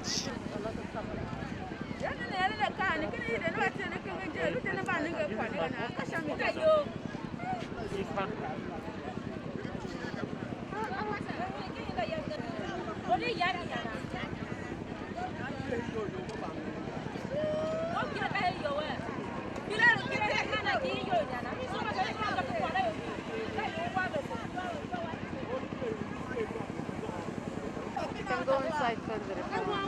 much. You can go inside further if you want.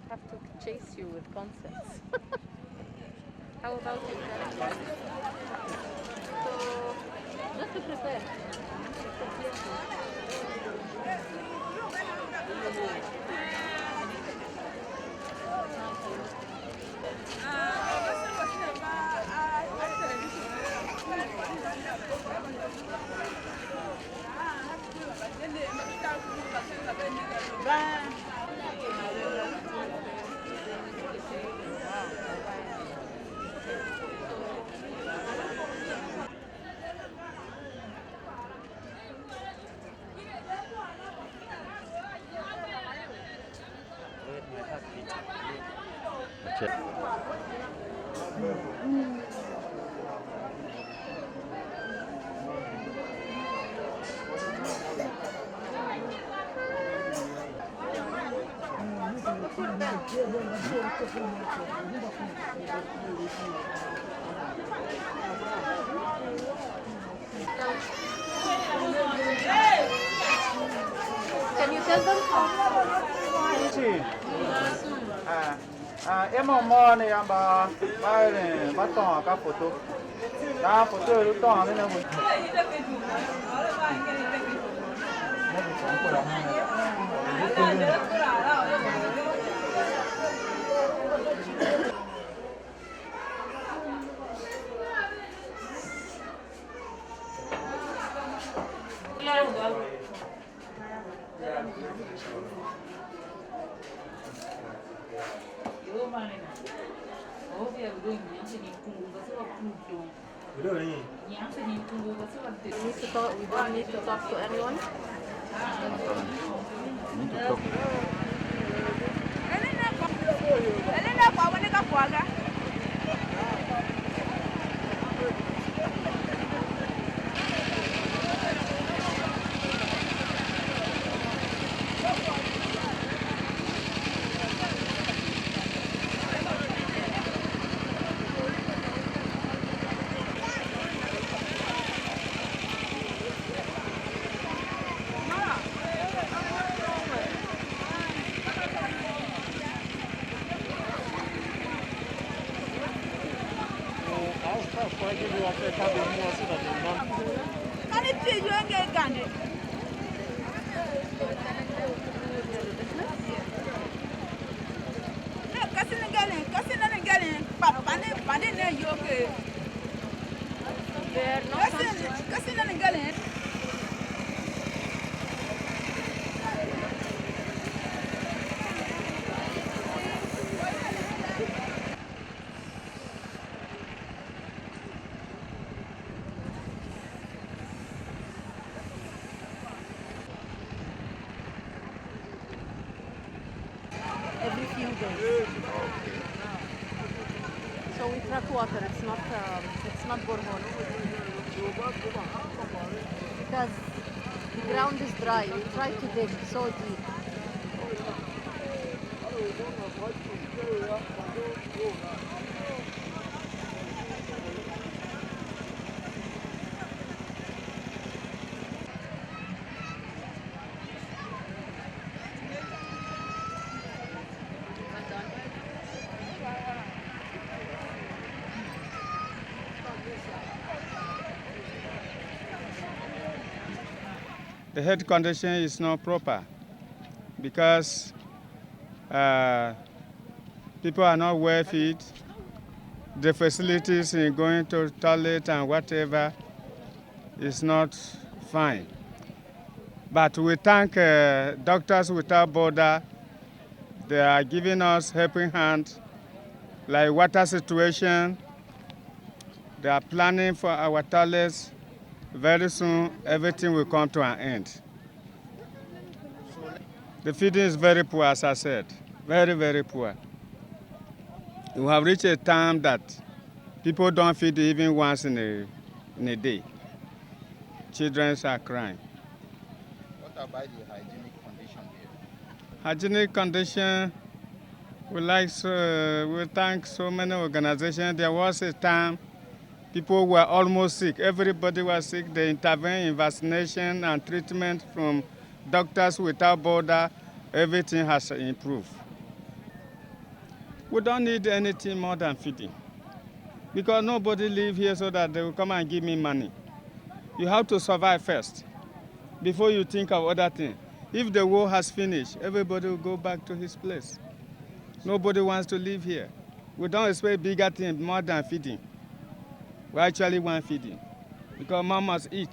Have to chase you with concepts. How about you? So, just to prepare. Can you tell them? Em mò này em bà này bắt tỏ các photo. Đã photo lúc tỏ này là một. We don't need to talk to anyone. Every few days. So we trap water. It's not borehole. Because the ground is dry. We try to dig so deep. The health condition is not proper because people are not well fed. The facilities in going to toilet and whatever is not fine. But we thank Doctors Without Border. They are giving us helping hand, like water situation. They are planning for our toilets. Very soon, everything will come to an end. The feeding is very poor, as I said, very, very poor. We have reached a time that people don't feed even once in a day. Children are crying. What about the hygienic condition here? Hygienic condition, we thank so many organizations. There was a time people were almost sick. Everybody was sick. They intervened in vaccination and treatment from Doctors Without Border. Everything has improved. We don't need anything more than feeding, because nobody live here so that they will come and give me money. You have to survive first before you think of other things. If the war has finished, everybody will go back to his place. Nobody wants to live here. We don't expect bigger things more than feeding. We actually want feeding because mom must eat.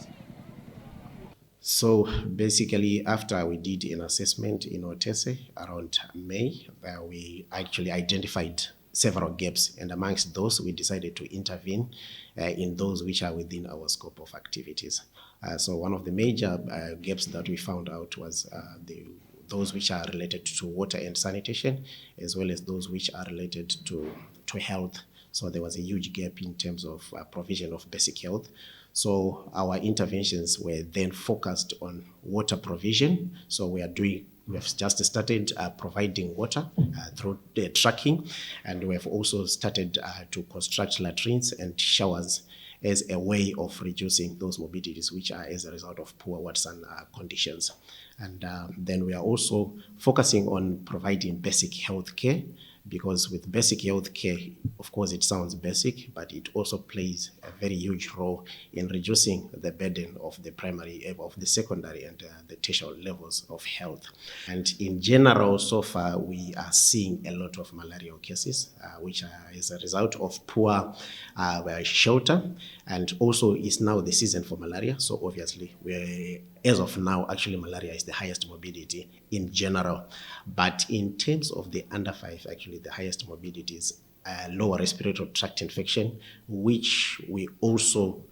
So basically, after we did an assessment in Otese around May, where we actually identified several gaps, and amongst those, we decided to intervene in those which are within our scope of activities. So one of the major gaps that we found out was those which are related to water and sanitation, as well as those which are related to health. So there was a huge gap in terms of provision of basic health. So our interventions were then focused on water provision. So we have just started providing water through the tracking, and we have also started to construct latrines and showers as a way of reducing those morbidities, which are as a result of poor water conditions. And then we are also focusing on providing basic health care, because with basic health care, of course, it sounds basic, but it also plays a very huge role in reducing the burden of the primary, of the secondary and the tertiary levels of health. And in general, so far, we are seeing a lot of malarial cases, which are as a result of poor shelter, and also it's now the season for malaria. So obviously, as of now, actually malaria is the highest morbidity in general. But in terms of the under 5, actually the highest morbidity is lower respiratory tract infection, which we also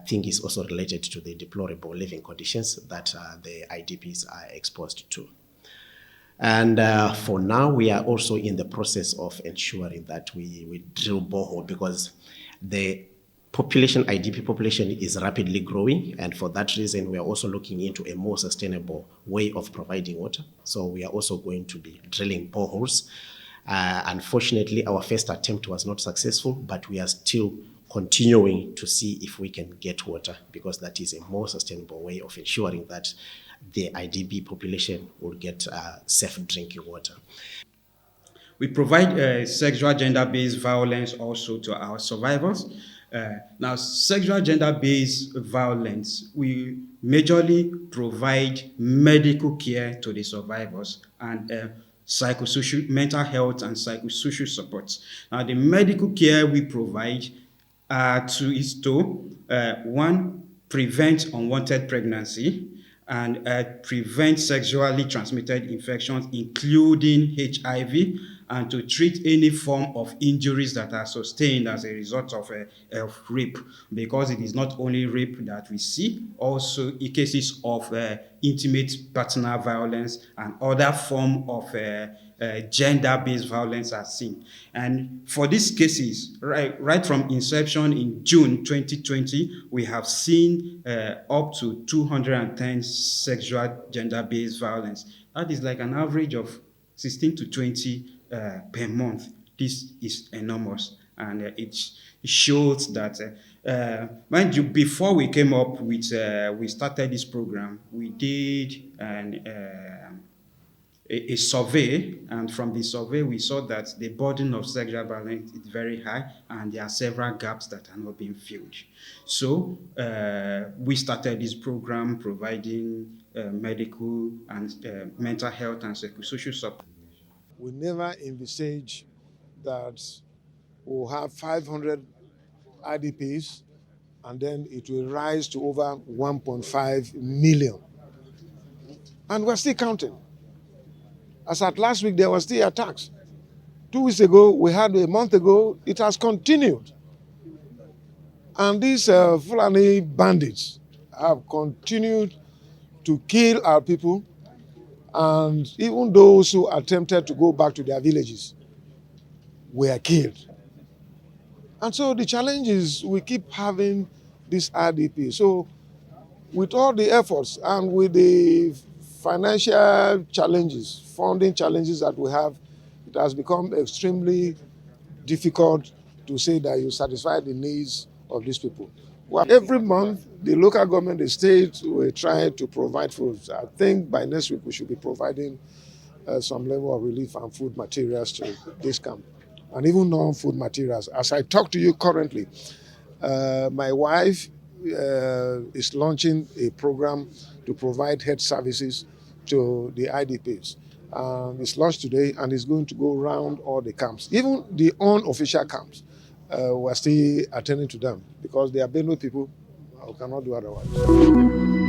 think is also related to the deplorable living conditions that the IDPs are exposed to. And for now, we are also in the process of ensuring that we drill borehole, because the IDP population is rapidly growing, and for that reason, we are also looking into a more sustainable way of providing water. So we are also going to be drilling boreholes. Unfortunately, our first attempt was not successful, but we are still continuing to see if we can get water, because that is a more sustainable way of ensuring that the IDP population will get safe drinking water. We provide sexual gender-based violence also to our survivors. Now, sexual gender-based violence, we majorly provide medical care to the survivors and psychosocial, mental health and psychosocial support. Now, the medical care we provide is to one, prevent unwanted pregnancy, and prevent sexually transmitted infections, including HIV, and to treat any form of injuries that are sustained as a result of rape, because it is not only rape that we see, also in cases of intimate partner violence and other form of gender-based violence are seen. And for these cases, right from inception in June 2020, we have seen up to 210 sexual gender-based violence. That is like an average of 16 to 20 per month. This is enormous, and it shows that mind you, before we came up with, we started this program, we did a survey, and from the survey we saw that the burden of sexual violence is very high, and there are several gaps that are not being filled. So we started this program providing medical and mental health and social support. We never envisage that we'll have 500 IDPs and then it will rise to over 1.5 million. And we're still counting. As at last week, there were still attacks. 2 weeks ago, we had a month ago, it has continued. And these Fulani bandits have continued to kill our people, and even those who attempted to go back to their villages were killed. And so the challenge is we keep having this IDP. So with all the efforts and with the financial challenges, funding challenges that we have, it has become extremely difficult to say that you satisfy the needs of these people. Well, every month, the local government, the state, will try to provide food. I think by next week we should be providing some level of relief and food materials to this camp, and even non-food materials. As I talk to you currently, my wife is launching a program to provide health services to the IDPs. It's launched today and it's going to go around all the camps, even the unofficial camps. We're still attending to them because they are Benue people. We cannot do otherwise.